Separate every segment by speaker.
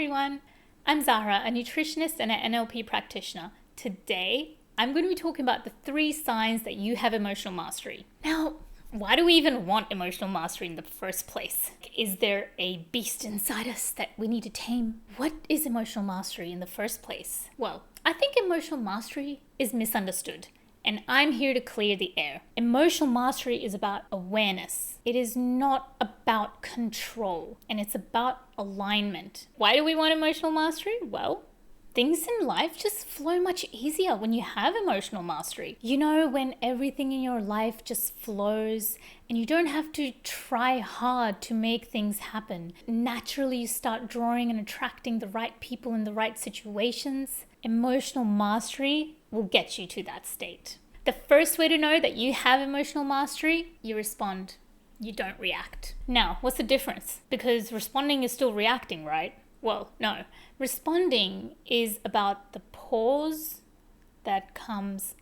Speaker 1: everyone, I'm Zahra, a nutritionist and an NLP practitioner. Today, I'm going to be talking about the 3 signs that you have emotional mastery. Now, why do we even want emotional mastery in the first place? Is there a beast inside us that we need to tame? What is emotional mastery in the first place? Well, I think emotional mastery is misunderstood. And I'm here to clear the air. Emotional mastery is about awareness. It is not about control, and it's about alignment. Why do we want emotional mastery? Well, things in life just flow much easier when you have emotional mastery. You know, when everything in your life just flows and you don't have to try hard to make things happen. Naturally, you start drawing and attracting the right people in the right situations. Emotional mastery will get you to that state. The first way to know that you have emotional mastery, you respond. You don't react. Now, what's the difference? Because responding is still reacting, right? Well, no. Responding is about the pause that comes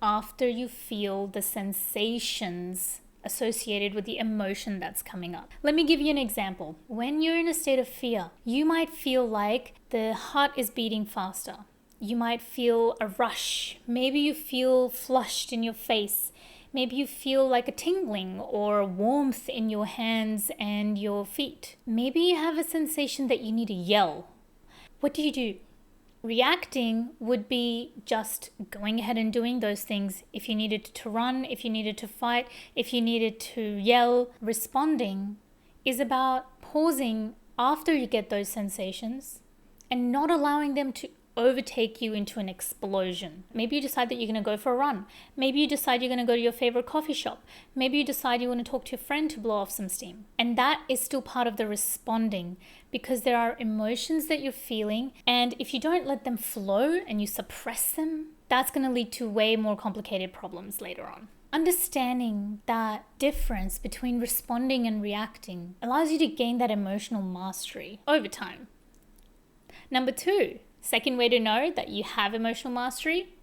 Speaker 1: after you feel the sensations associated with the emotion that's coming up. Let me give you an example. When you're in a state of fear, you might feel like the heart is beating faster. You might feel a rush. Maybe you feel flushed in your face. Maybe you feel like a tingling or warmth in your hands and your feet. Maybe you have a sensation that you need to yell. What do? Reacting would be just going ahead and doing those things. If you needed to run, if you needed to fight, if you needed to yell. Responding is about pausing after you get those sensations and not allowing them to overtake you into an explosion. Maybe you decide that you're going to go for a run. Maybe you decide you're going to go to your favorite coffee shop. Maybe you decide you want to talk to your friend to blow off some steam. And that is still part of the responding, because there are emotions that you're feeling, and if you don't let them flow and you suppress them, that's going to lead to way more complicated problems later on. Understanding that difference between responding and reacting allows you to gain that emotional mastery over time. Number 2, second way to know that you have emotional mastery,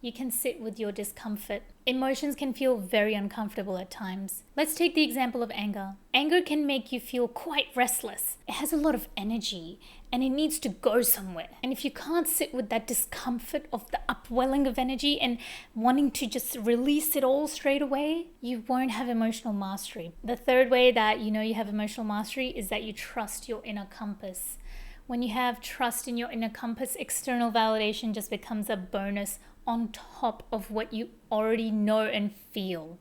Speaker 1: you can sit with your discomfort. Emotions can feel very uncomfortable at times. Let's take the example of anger. Anger can make you feel quite restless. It has a lot of energy and it needs to go somewhere. And if you can't sit with that discomfort of the upwelling of energy and wanting to just release it all straight away, you won't have emotional mastery. The third way that you know you have emotional mastery is that you trust your inner compass. When you have trust in your inner compass, external validation just becomes a bonus on top of what you already know and feel.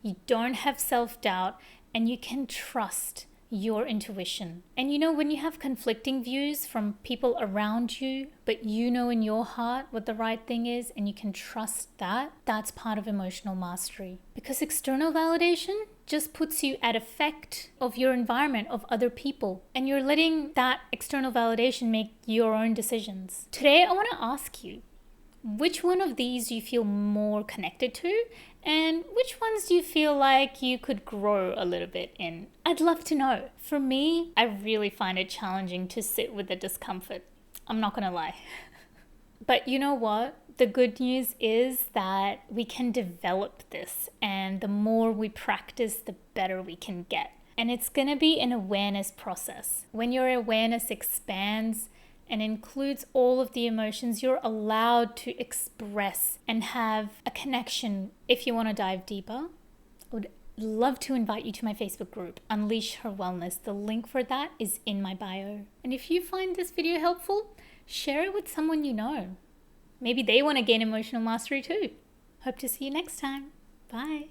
Speaker 1: You don't have self-doubt and you can trust your intuition. And you know, when you have conflicting views from people around you, but you know in your heart what the right thing is and you can trust that, that's part of emotional mastery. Because external validation just puts you at effect of your environment, of other people, and you're letting that external validation make your own decisions. Today, I want to ask you, which one of these do you feel more connected to? And which ones do you feel like you could grow a little bit in? I'd love to know. For me, I really find it challenging to sit with the discomfort. I'm not gonna lie. But you know what? The good news is that we can develop this, and the more we practice, the better we can get. And it's gonna be an awareness process. When your awareness expands and includes all of the emotions, you're allowed to express and have a connection. If you want to dive deeper, I would love to invite you to my Facebook group, Unleash Her Wellness. The link for that is in my bio. And if you find this video helpful, share it with someone you know. Maybe they want to gain emotional mastery too. Hope to see you next time. Bye.